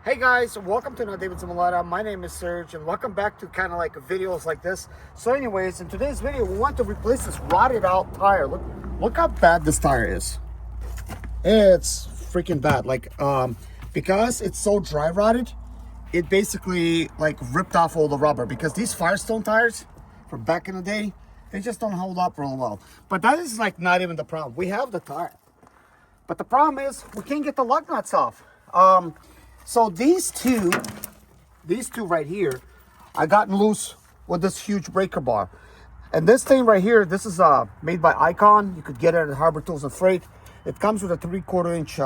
Hey guys, welcome to another David Zamalata. My name is Serge and welcome back to kind of like videos like this. So anyways, in today's video, we want to replace this rotted out tire. Look how bad this tire is. It's freaking bad. Because it's so dry rotted, it basically like ripped off all the rubber, because these Firestone tires from back in the day, they just don't hold up real well. But that is like not even the problem. We have the tire, but the problem is we can't get the lug nuts off. So these two right here, I gotten loose with this huge breaker bar. And this thing right here, this is made by Icon. You could get it at Harbor Tools and Freight. It comes with a 3/4 inch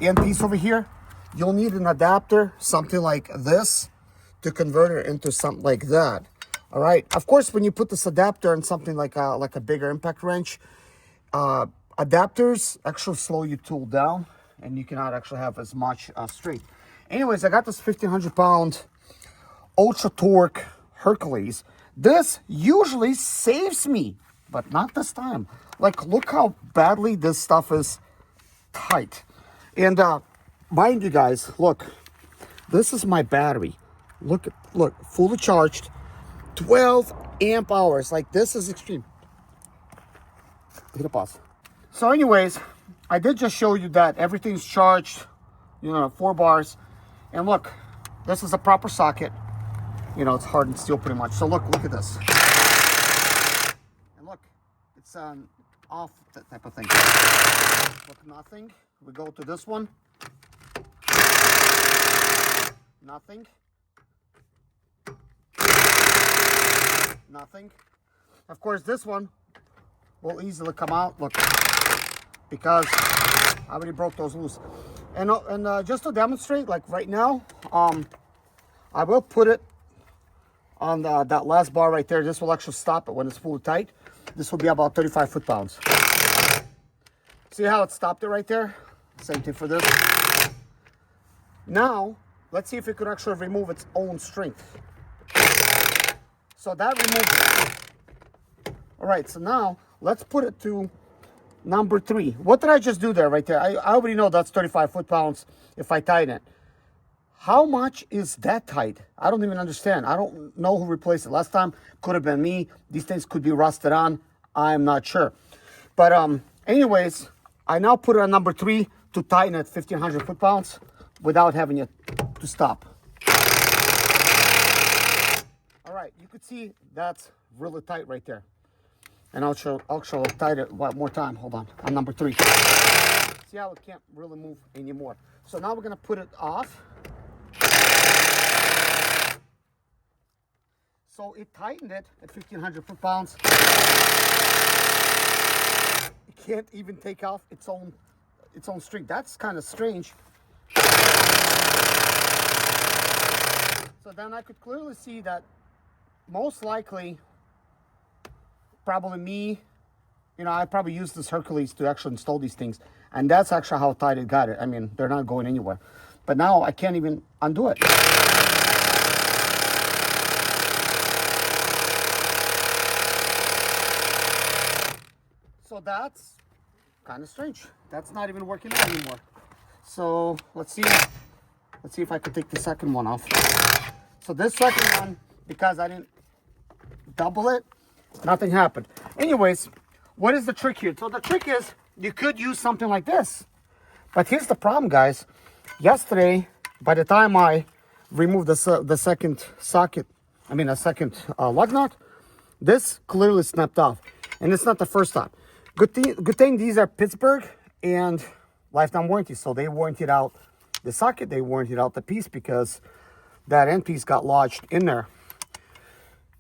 end piece over here. You'll need an adapter, something like this, to convert it into something like that. All right. Of course, when you put this adapter in something like a bigger impact wrench, adapters actually slow your tool down, and you cannot actually have as much straight. Anyways, I got this 1,500-pound Ultra Torque Hercules. This usually saves me, but not this time. Like, look how badly this stuff is tight. And mind you guys, look, this is my battery. Look, fully charged, 12 amp hours. Like, this is extreme. Hit a pause. So anyways, I did just show you that everything's charged, 4 bars. And look, this is a proper socket. It's hardened steel pretty much. So look at this. And look, it's off, that type of thing. Look, nothing. We go to this one. Nothing. Nothing. Of course, this one will easily come out. Look, because I already broke those loose. And just to demonstrate, like right now, I will put it on that last bar right there. This will actually stop it when it's fully tight. This will be about 35 foot-pounds. See how it stopped it right there? Same thing for this. Now, let's see if it could actually remove its own strength. So that removed it. All right, so now let's put it to number 3. What did I just do there right there? I already know that's 35 foot-pounds if I tighten it. How much is that tight? I don't even understand. I don't know who replaced it last time. Could have been me. These things could be rusted on. I'm not sure. But anyways, I now put it on number 3 to tighten it 1,500 foot-pounds without having it to stop. All right, you could see that's really tight right there. And I'll tighten it one more time. Hold on number 3. See how it can't really move anymore. So now we're gonna put it off. So it tightened it at 1,500 foot-pounds. It can't even take off its own string. That's kind of strange. So then I could clearly see that most likely, probably me, I probably used this Hercules to actually install these things. And that's actually how tight it got it. I mean, they're not going anywhere. But now I can't even undo it. So that's kind of strange. That's not even working out anymore. So let's see if I could take the second one off. So this second one, because I didn't double it, nothing happened. Anyways, what is the trick here? So the trick is you could use something like this. But here's the problem, guys. Yesterday, by the time I removed the second socket, a second lug nut, this clearly snapped off. And it's not the first time. Good thing these are Pittsburgh and lifetime warranty. So they warrantied out the socket, they warrantied out the piece, because that end piece got lodged in there.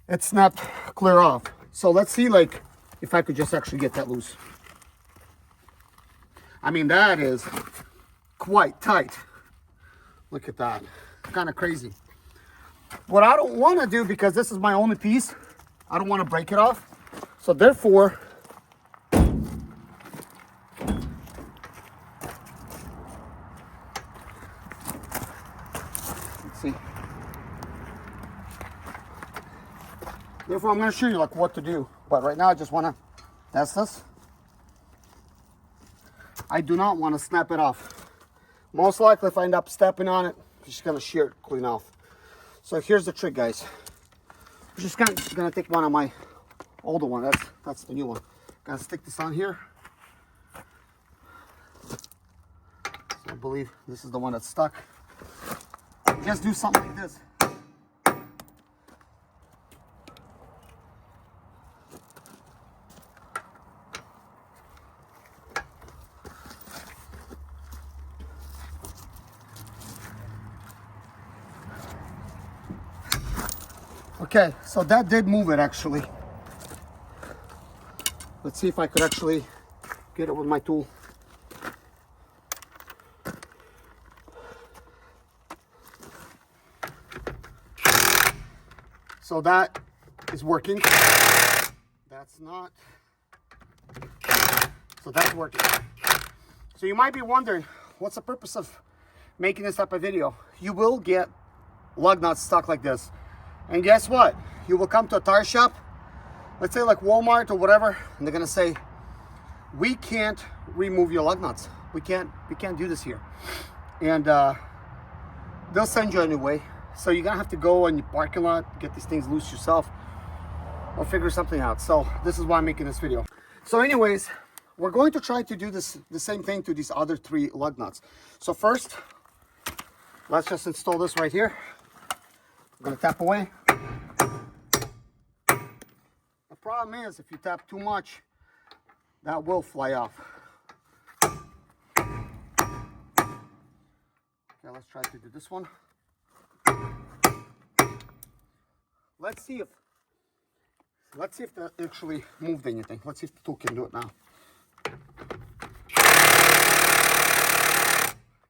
It snapped clear off. So let's see, like, if I could just actually get that loose. That is quite tight. Look at that. Kind of crazy. What I don't want to do, because this is my only piece, I don't want to break it off. So therefore, let's see. Therefore, I'm going to show you like what to do. But right now, I just want to test this. I do not want to snap it off Most likely if I end up stepping on it, I'm just gonna shear it clean off. So here's the trick, guys. I'm just gonna take one of my older one. That's the new one. Gonna stick this on here. So I believe this is the one that's stuck. Just do something like this. Okay, so that did move it actually. Let's see if I could actually get it with my tool. So that is working. That's not. So that's working. So you might be wondering, what's the purpose of making this type of video? You will get lug nuts stuck like this. And guess what? You will come to a tire shop, let's say like Walmart or whatever, and they're gonna say, we can't remove your lug nuts. We can't do this here. And they'll send you anyway. So you're gonna have to go in your parking lot, get these things loose yourself, or figure something out. So this is why I'm making this video. So anyways, we're going to try to do the same thing to these other 3 lug nuts. So first, let's just install this right here. I'm gonna tap away. The problem is, if you tap too much, that will fly off. Okay, let's try to do this one. Let's see if that actually moved anything. Let's see if the tool can do it now.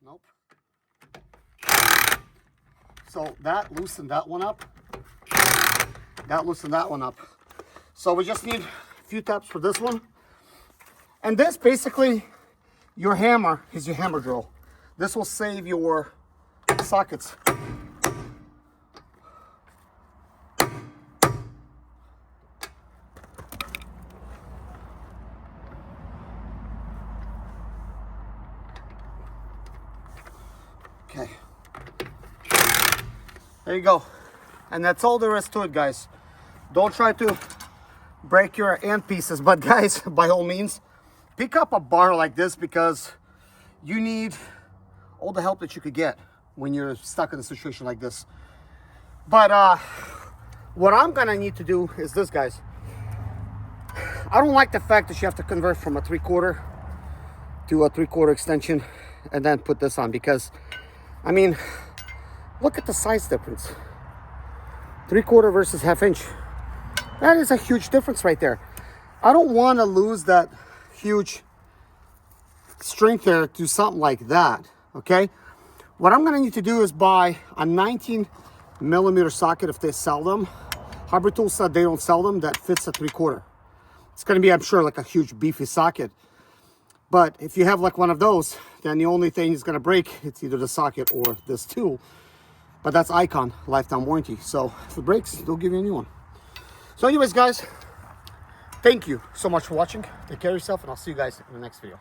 Nope. So that loosened that one up. That loosened that one up. So we just need a few taps for this one. And this basically, your hammer is your hammer drill. This will save your sockets. Okay. There you go. And that's all there is to it, guys. Don't try to break your end pieces, but guys, by all means, pick up a bar like this, because you need all the help that you could get when you're stuck in a situation like this. But what I'm gonna need to do is this, guys. I don't like the fact that you have to convert from a 3/4 to a 3/4 extension and then put this on, because I mean, look at the size difference. 3/4 versus 1/2 inch. That is a huge difference right there. I don't want to lose that huge strength there to something like that, okay? What I'm going to need to do is buy a 19mm socket if they sell them. Harbor Tool said they don't sell them, that fits a 3/4. It's going to be, I'm sure, like a huge beefy socket. But if you have like one of those, then the only thing is going to break, it's either the socket or this tool. But that's Icon, lifetime warranty. So if it breaks, they'll give you a new one. So anyways, guys, thank you so much for watching. Take care of yourself, and I'll see you guys in the next video.